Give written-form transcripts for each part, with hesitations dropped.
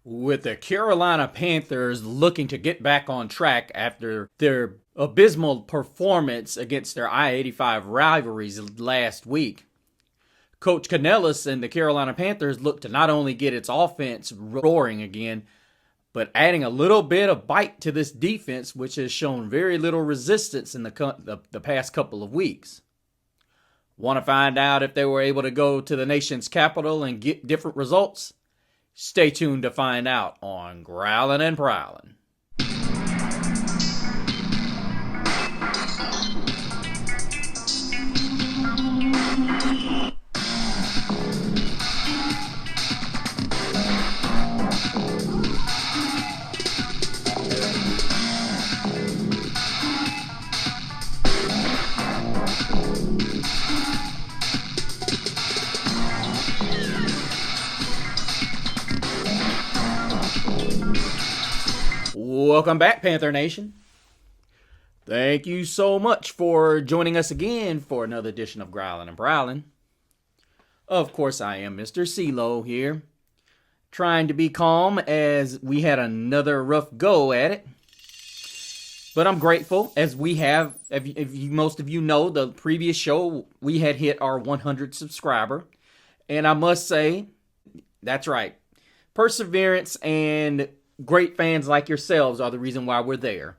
With the Carolina Panthers looking to get back on track after their abysmal performance against their I-85 rivalries last week, Coach Canellis and the Carolina Panthers look to not only get its offense roaring again, but adding a little bit of bite to this defense, which has shown very little resistance in the past couple of weeks. Want to find out if they were able to go to the nation's capital and get different results? Stay tuned to find out on Growlin' and Prowlin'. Welcome back, Panther Nation. Thank you so much for joining us again for another edition of Growlin' and Prowlin'. Of course, I am Mr. CeeLo here, trying to be calm as we had another rough go at it. But I'm grateful as we have, most of you know, the previous show, we had hit our 100 subscriber. And I must say, that's right, perseverance and great fans like yourselves are the reason why we're there.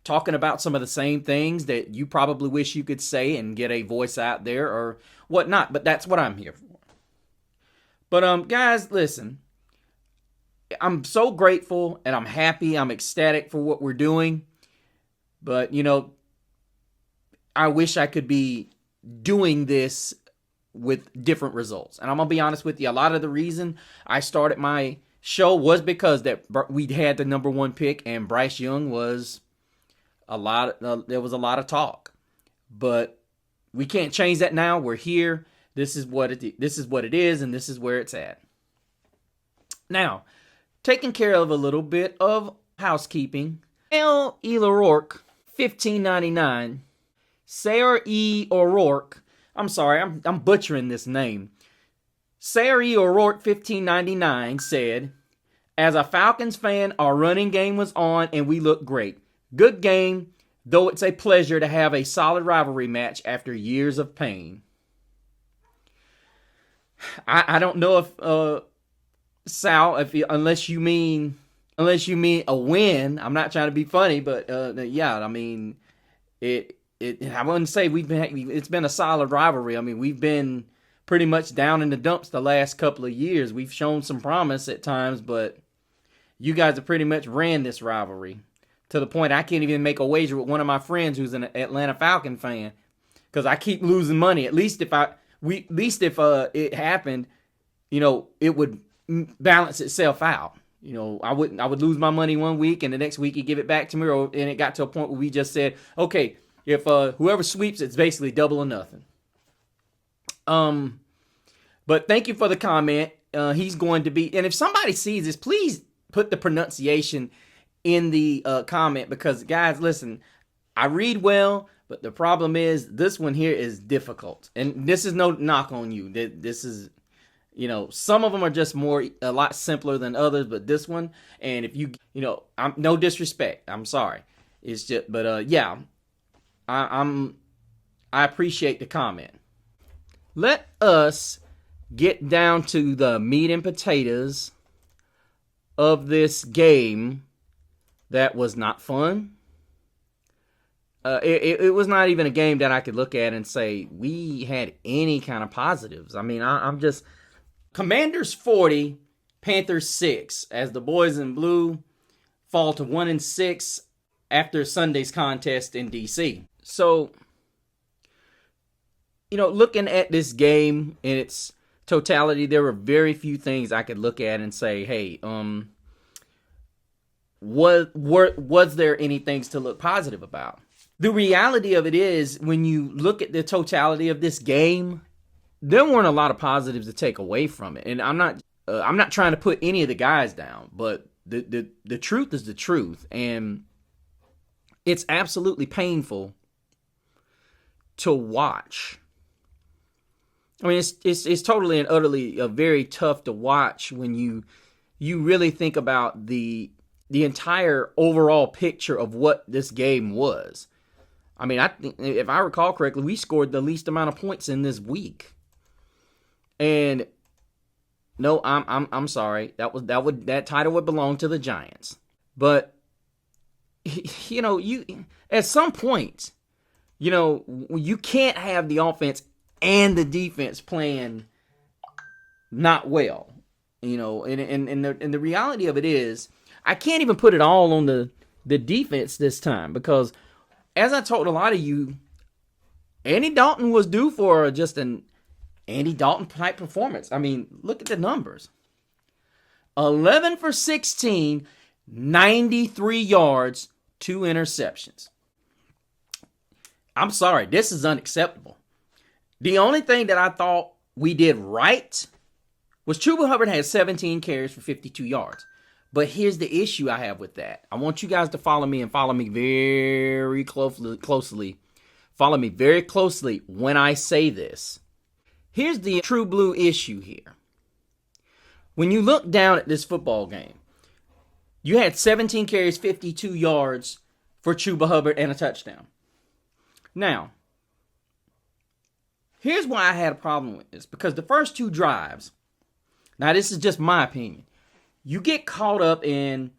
Talking about some of the same things that you probably wish you could say and get a voice out there or whatnot. But that's what I'm here for. But guys, listen. I'm so grateful and I'm happy. I'm ecstatic for what we're doing. But, you know, I wish I could be doing this with different results. And I'm going to be honest with you. A lot of the reason I started my show was because that we had the number one pick and Bryce Young was there was a lot of talk, but we can't change that now. We're here. This is what it is, and this is where it's at. Now, taking care of a little bit of housekeeping. L. E. O'Rourke, 1599. Sarah E. O'Rourke. I'm sorry, I'm butchering this name. Sarah E. O'Rourke, 1599, said, "As a Falcons fan, our running game was on and we looked great. Good game, though it's a pleasure to have a solid rivalry match after years of pain." I don't know if, Sal, unless you mean a win. I'm not trying to be funny, but yeah, I mean, I wouldn't say it's been a solid rivalry. I mean, we've been pretty much down in the dumps the last couple of years. We've shown some promise at times, but you guys have pretty much ran this rivalry to the point I can't even make a wager with one of my friends who's an Atlanta Falcon fan because I keep losing money. At least if it happened, you know, it would balance itself out. You know, I would lose my money one week and the next week he'd give it back to me, and it got to a point where we just said, okay, if whoever sweeps, it's basically double or nothing. But thank you for the comment. He's going to be, and if somebody sees this, please put the pronunciation in the comment because, guys, listen, I read well, but the problem is this one here is difficult, and this is no knock on you. This is, you know, some of them are just a lot simpler than others, but this one, and if you know, I'm no disrespect, I'm sorry, it's just, but yeah, I appreciate the comment. Let us get down to the meat and potatoes of this game that was not fun. It was not even a game that I could look at and say we had any kind of positives. I mean, I'm just Commanders 40, Panthers 6, as the boys in blue fall to 1-6 after Sunday's contest in DC. So, you know, looking at this game in its totality, there were very few things I could look at and say, hey, was there any things to look positive about? The reality of it is, when you look at the totality of this game, there weren't a lot of positives to take away from it. And I'm not trying to put any of the guys down, but the truth is the truth, and it's absolutely painful to watch. I mean, it's totally and utterly very tough to watch when you you really think about the entire overall picture of what this game was. I mean, I think, if I recall correctly, we scored the least amount of points in this week. And no, I'm sorry. That title would belong to the Giants. But you at some point, you can't have the offense and the defense playing not well. And the reality of it is, I can't even put it all on the defense this time, because as I told a lot of you, Andy Dalton was due for just an Andy Dalton type performance. I mean, look at the numbers. 11 for 16, 93 yards, 2 interceptions. I'm sorry, this is unacceptable. The only thing that I thought we did right was Chuba Hubbard had 17 carries for 52 yards. But here's the issue I have with that. I want you guys to follow me, and follow me very closely. Follow me very closely when I say this. Here's the true blue issue here. When you look down at this football game, you had 17 carries, 52 yards for Chuba Hubbard and a touchdown. Now, here's why I had a problem with this. Because the first 2 drives, now this is just my opinion, you get caught up in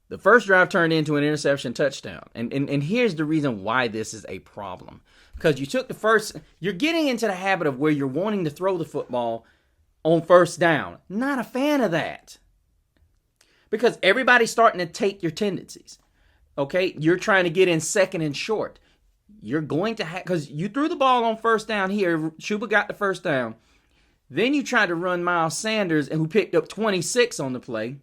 the first drive turned into an interception touchdown. And here's the reason why this is a problem. Because you're getting into the habit of where you're wanting to throw the football on first down. Not a fan of that. Because everybody's starting to take your tendencies. Okay? You're trying to get in second and short. You're going to have, because you threw the ball on first down here. Chuba got the first down. Then you tried to run Miles Sanders, who picked up 26 on the play.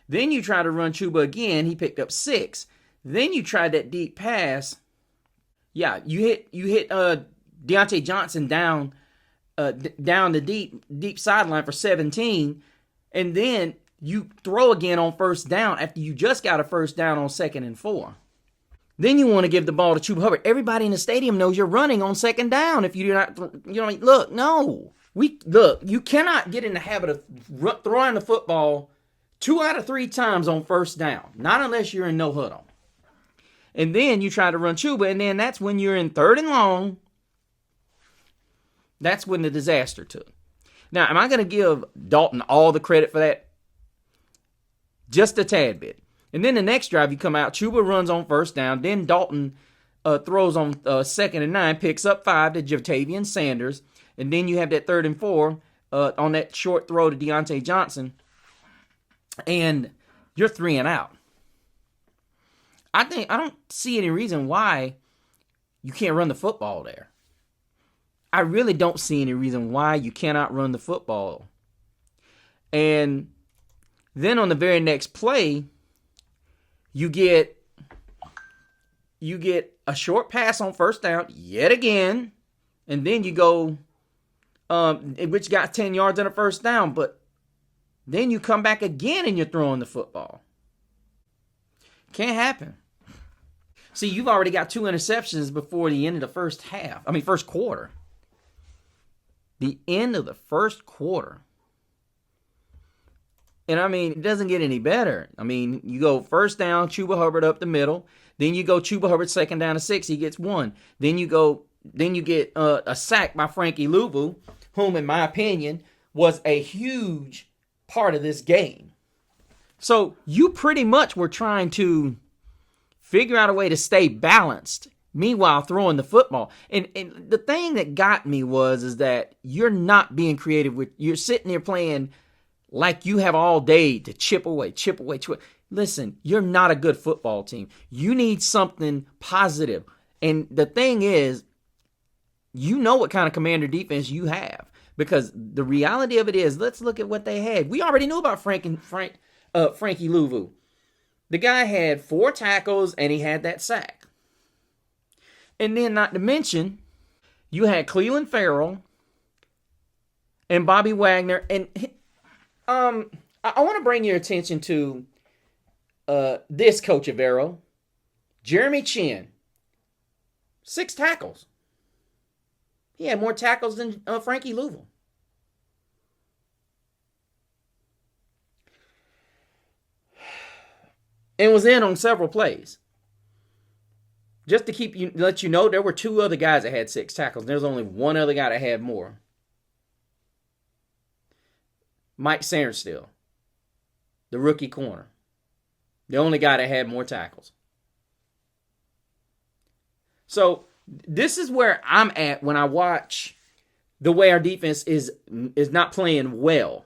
Then you tried to run Chuba again. He picked up 6. Then you tried that deep pass. Yeah, you hit Deontay Johnson down the deep sideline for 17. And then you throw again on first down after you just got a first down on 2nd and 4. Then you want to give the ball to Chuba Hubbard. Everybody in the stadium knows you're running on 2nd down. If you do not, look, no. You cannot get in the habit of throwing the football 2 out of 3 times on first down. Not unless you're in no huddle. And then you try to run Chuba, and then that's when you're in 3rd and long. That's when the disaster took. Now, am I going to give Dalton all the credit for that? Just a tad bit. And then the next drive, you come out, Chuba runs on first down, then Dalton throws on 2nd and 9, picks up 5 to Jatavian Sanders, and then you have that 3rd and 4 on that short throw to Deontay Johnson, and you're 3 and out. I don't see any reason why you can't run the football there. I really don't see any reason why you cannot run the football. And then on the very next play, you get a short pass on first down yet again, and then you go, which got 10 yards on a first down, but then you come back again and you're throwing the football. Can't happen. See, you've already got 2 interceptions before the end of the first quarter. The end of the first quarter. And it doesn't get any better. You go first down, Chuba Hubbard up the middle. Then you go Chuba Hubbard 2nd down to 6. He gets 1. Then you get a sack by Frankie Luvu, whom, in my opinion, was a huge part of this game. So you pretty much were trying to figure out a way to stay balanced, meanwhile throwing the football. And the thing that got me is that you're not being creative you're sitting there playing like you have all day to chip away. Listen, you're not a good football team. You need something positive. And the thing is, you know what kind of commander defense you have. Because the reality of it is, let's look at what they had. We already knew about Frankie Luvu. The guy had 4 tackles and he had that sack. And then, not to mention, you had Cleveland Farrell and Bobby Wagner. And I want to bring your attention to this coach of Arrow, Jeremy Chinn. 6 tackles. He had more tackles than Frankie Luvu. and was in on several plays. Just to let you know, there were 2 other guys that had 6 tackles. There's only one other guy that had more. Mike Sainristil, the rookie corner. The only guy that had more tackles. So this is where I'm at when I watch the way our defense is not playing well.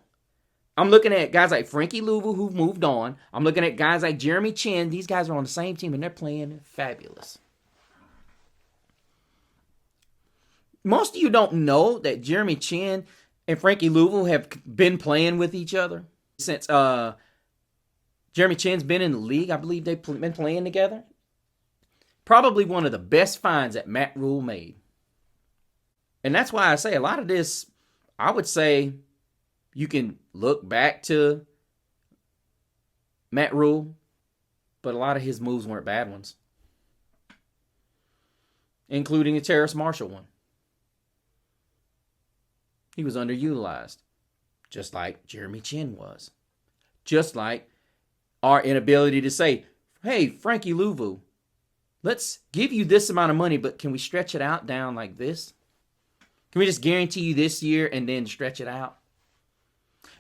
I'm looking at guys like Frankie Luvu who've moved on. I'm looking at guys like Jeremy Chinn. These guys are on the same team and they're playing fabulous. Most of you don't know that Jeremy Chinn and Frankie Luvu have been playing with each other since Jeremy Chinn's been in the league. I believe they've been playing together. Probably one of the best finds that Matt Rule made. And that's why I say a lot of this, I would say you can look back to Matt Rule, but a lot of his moves weren't bad ones, including the Terrace Marshall one. He was underutilized, just like Jeremy Chinn was. Just like our inability to say, hey, Frankie Luvu, let's give you this amount of money, but can we stretch it out down like this? Can we just guarantee you this year and then stretch it out?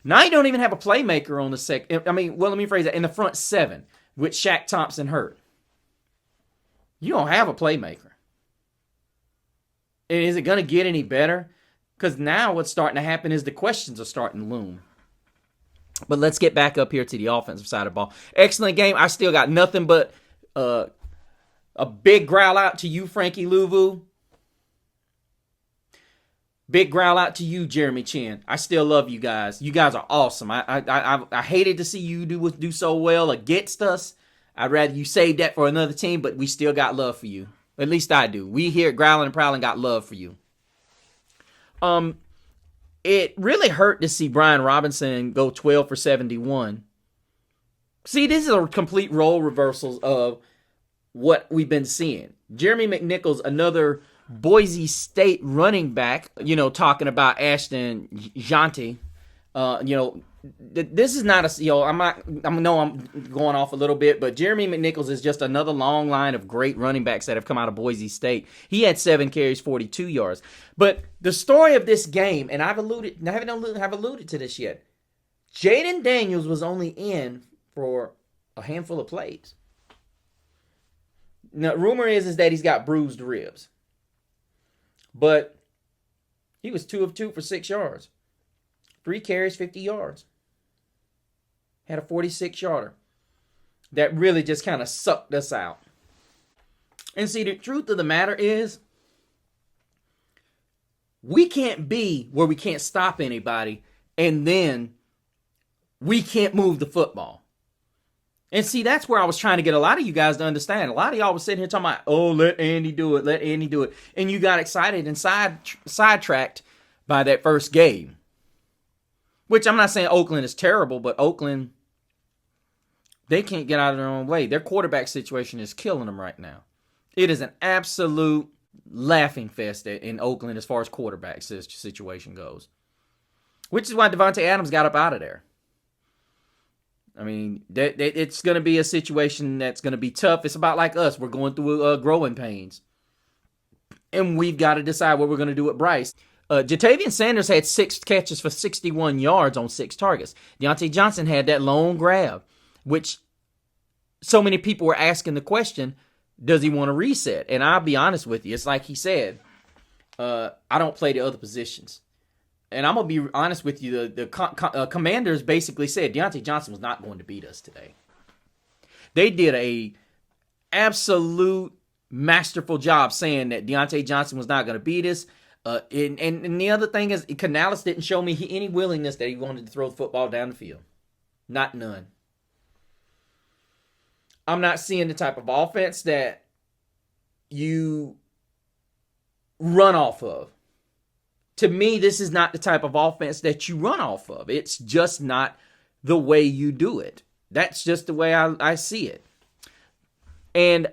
Now you don't even have a playmaker on the let me rephrase that. In the front 7 with Shaq Thompson hurt. You don't have a playmaker. And is it going to get any better? Because now what's starting to happen is the questions are starting to loom. But let's get back up here to the offensive side of the ball. Excellent game. I still got nothing but a big growl out to you, Frankie Luvu. Big growl out to you, Jeremy Chinn. I still love you guys. You guys are awesome. I hated to see you do so well against us. I'd rather you save that for another team, but we still got love for you. At least I do. We here at Growling and Prowling got love for you. It really hurt to see Brian Robinson go 12 for 71. See, this is a complete role reversals of what we've been seeing. Jeremy McNichols, another Boise State running back, talking about Ashton Jeanty. This is not I'm going off a little bit, but Jeremy McNichols is just another long line of great running backs that have come out of Boise State. He had 7 carries, 42 yards. But the story of this game, and I haven't alluded to this yet. Jaden Daniels was only in for a handful of plays. Now, rumor is that he's got bruised ribs. But he was 2 of 2 for 6 yards. 3 carries, 50 yards. Had a 46-yarder. That really just kind of sucked us out. And see, the truth of the matter is, we can't be where we can't stop anybody, and then we can't move the football. And see, that's where I was trying to get a lot of you guys to understand. A lot of y'all was sitting here talking about, oh, let Andy do it, let Andy do it. And you got excited and sidetracked by that first game. Which I'm not saying Oakland is terrible, but Oakland, they can't get out of their own way. Their quarterback situation is killing them right now. It is an absolute laughing fest in Oakland as far as quarterback situation goes. Which is why Devontae Adams got up out of there. I mean, it's going to be a situation that's going to be tough. It's about like us. We're going through growing pains. And we've got to decide what we're going to do with Bryce. Jatavian Sanders had 6 catches for 61 yards on 6 targets. Deontay Johnson had that lone grab, which so many people were asking the question, does he want to reset? And I'll be honest with you. It's like he said, I don't play the other positions. And I'm going to be honest with you. The Commanders basically said Deontay Johnson was not going to beat us today. They did a absolute masterful job saying that Deontay Johnson was not going to beat us. And the other thing is, Canales didn't show me any willingness that he wanted to throw the football down the field. Not none. I'm not seeing the type of offense that you run off of. To me, this is not the type of offense that you run off of. It's just not the way you do it. That's just the way I see it. And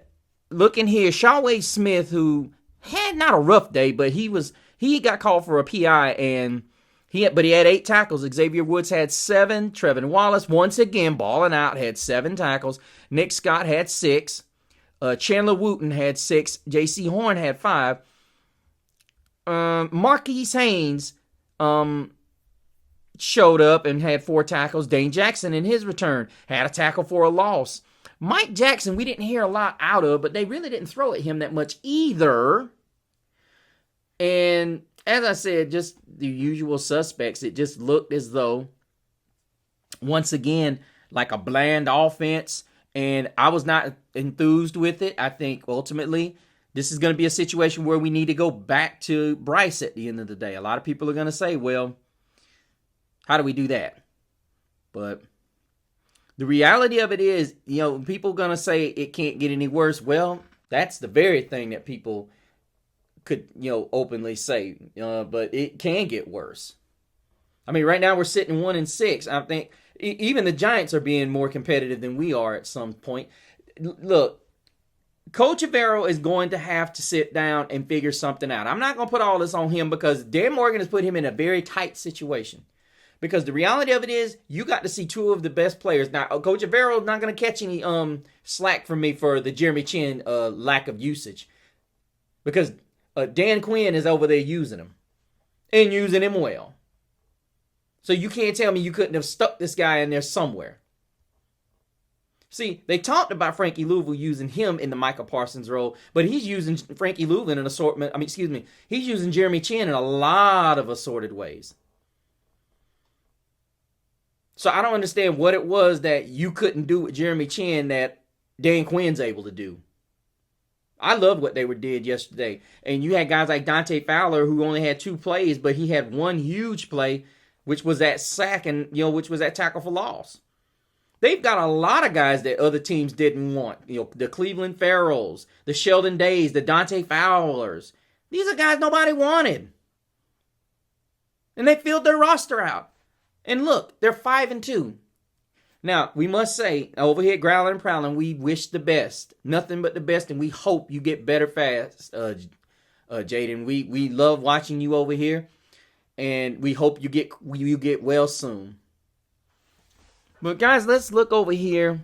looking here, Shaway Smith, who had not a rough day, but he got called for a PI, and But he had 8 tackles. Xavier Woods had 7. Trevin Wallace, once again, balling out, had 7 tackles. Nick Scott had 6. Chandler Wooten had 6. J.C. Horn had 5. Marquise Haynes showed up and had 4 tackles. Dane Jackson, in his return, had a tackle for a loss. Mike Jackson, we didn't hear a lot out of, but they really didn't throw at him that much either. And as I said, just the usual suspects. It just looked as though, once again, like a bland offense. And I was not enthused with it. I think ultimately this is going to be a situation where we need to go back to Bryce at the end of the day. A lot of people are going to say, well, how do we do that? But the reality of it is, people are going to say it can't get any worse. Well, that's the very thing that people could, openly say. But it can get worse. I mean, right now we're sitting 1-6. I think even the Giants are being more competitive than we are at some point. Look, Coach Avero is going to have to sit down and figure something out. I'm not going to put all this on him because Dan Morgan has put him in a very tight situation. Because the reality of it is, you got to see 2 of the best players. Now, Coach Avero is not going to catch any slack from me for the Jeremy Chinn lack of usage. Because Dan Quinn is over there using him. And using him well. So you can't tell me you couldn't have stuck this guy in there somewhere. See, they talked about Frankie Luvu using him in the Micah Parsons role, but he's using Frankie Luvu in an assortment. He's using Jeremy Chinn in a lot of assorted ways. So I don't understand what it was that you couldn't do with Jeremy Chinn that Dan Quinn's able to do. I loved what they did yesterday. And you had guys like Dante Fowler who only had 2 plays, but he had 1 huge play, which was that sack and, which was that tackle for loss. They've got a lot of guys that other teams didn't want. The Cleveland Farrells, the Sheldon Days, the Dante Fowlers. These are guys nobody wanted. And they filled their roster out. And look, they're 5-2. Now, we must say, over here at Growlin' and Prowlin', we wish the best. Nothing but the best, and we hope you get better fast, Jaden. We love watching you over here. And we hope you get well soon. But guys, let's look over here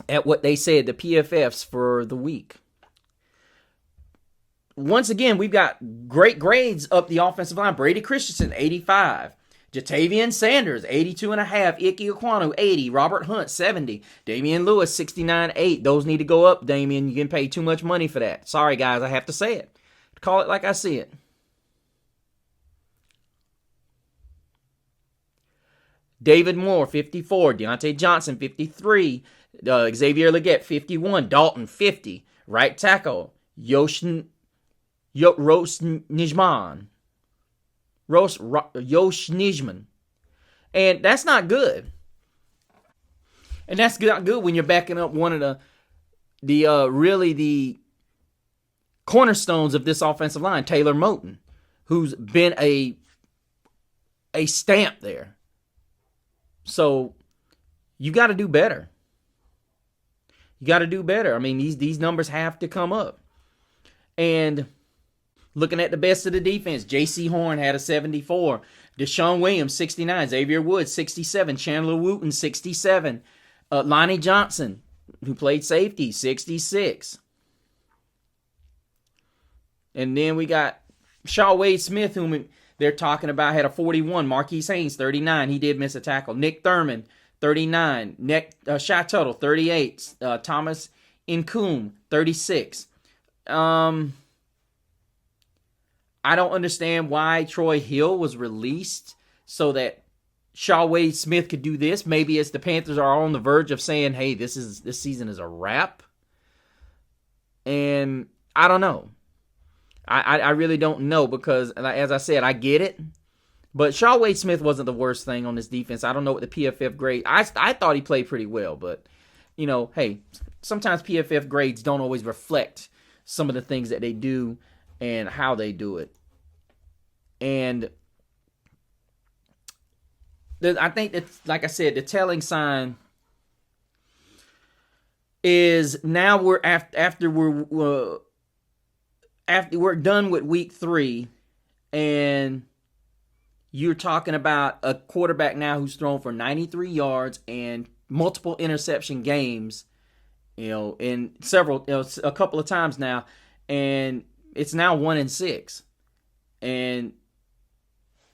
at what they said, the PFFs for the week. Once again, we've got great grades up the offensive line. Brady Christensen, 85. Jatavian Sanders, 82.5. Ike Ekwonu, 80. Robert Hunt, 70. Damian Lewis, 69.8. Those need to go up, Damian. You can pay too much money for that. Sorry, guys, I have to say it. Call it like I see it. David Moore, 54. Deontay Johnson, 53. Xavier Legette, 51. Dalton, 50. Right tackle, Yosh Nijman. Yosh Nijman. And that's not good. And that's not good when you're backing up one of the cornerstones of this offensive line, Taylor Moton, who's been a stamp there. So you got to do better. You got to do better. I mean, these numbers have to come up. And looking at the best of the defense, J.C. Horn had a 74. Deshaun Williams, 69. Xavier Woods, 67. Chandler Wooten, 67. Lonnie Johnson, who played safety, 66. And then we got Shaw Wade Smith, whom they're talking about, had a 41. Marquise Haynes, 39. He did miss a tackle. Nick Thurman, 39. Shy Tuttle, 38. Thomas Incoom, 36. I don't understand why Troy Hill was released so that Shaw Wade Smith could do this. Maybe it's the Panthers are on the verge of saying, hey, this season is a wrap. And I don't know. I really don't know because, as I said, I get it. But Shaw Wade Smith wasn't the worst thing on this defense. I don't know what the PFF grade. I thought he played pretty well. But, hey, sometimes PFF grades don't always reflect some of the things that they do and how they do it. And I think that, like I said, the telling sign is now we're after we're done with week 3, and You're talking about a quarterback now who's thrown for 93 yards and multiple interception games, in several, a couple of times now, and it's now 1-6. And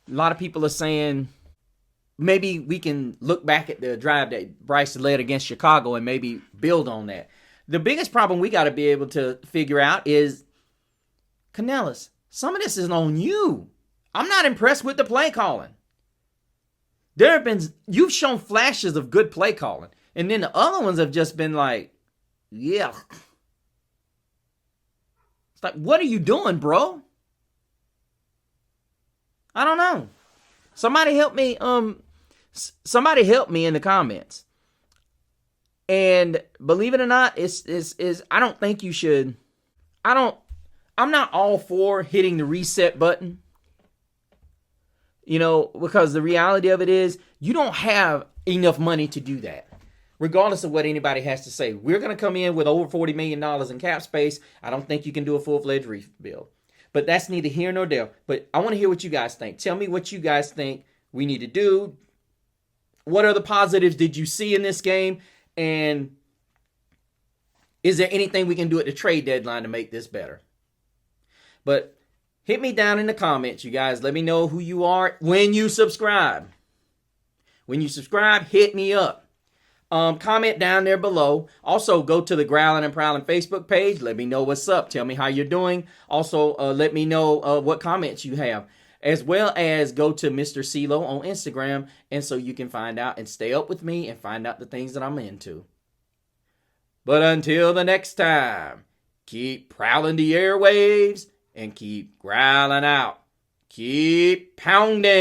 a lot of people are saying maybe we can look back at the drive that Bryce led against Chicago and maybe build on that. The biggest problem we got to be able to figure out is, Canellis, some of this is on you. I'm not impressed with the play calling. You've shown flashes of good play calling, and then the other ones have just been like, yeah. It's like, what are you doing, bro? I don't know. Somebody help me. Somebody help me in the comments. And believe it or not, I don't think you should. I'm not all for hitting the reset button. Because the reality of it is you don't have enough money to do that. Regardless of what anybody has to say, we're going to come in with over $40 million in cap space. I don't think you can do a full-fledged rebuild. But that's neither here nor there. But I want to hear what you guys think. Tell me what you guys think we need to do. What other positives did you see in this game? And is there anything we can do at the trade deadline to make this better? But hit me down in the comments, you guys. Let me know who you are when you subscribe. When you subscribe, hit me up. Comment down there below. Also, go to the Growling and Prowling Facebook page. Let me know what's up. Tell me how you're doing. Also, let me know what comments you have. As well as go to Mr. CeeLo on Instagram, and so you can find out and stay up with me and find out the things that I'm into. But until the next time, keep prowling the airwaves and keep growling out. Keep pounding.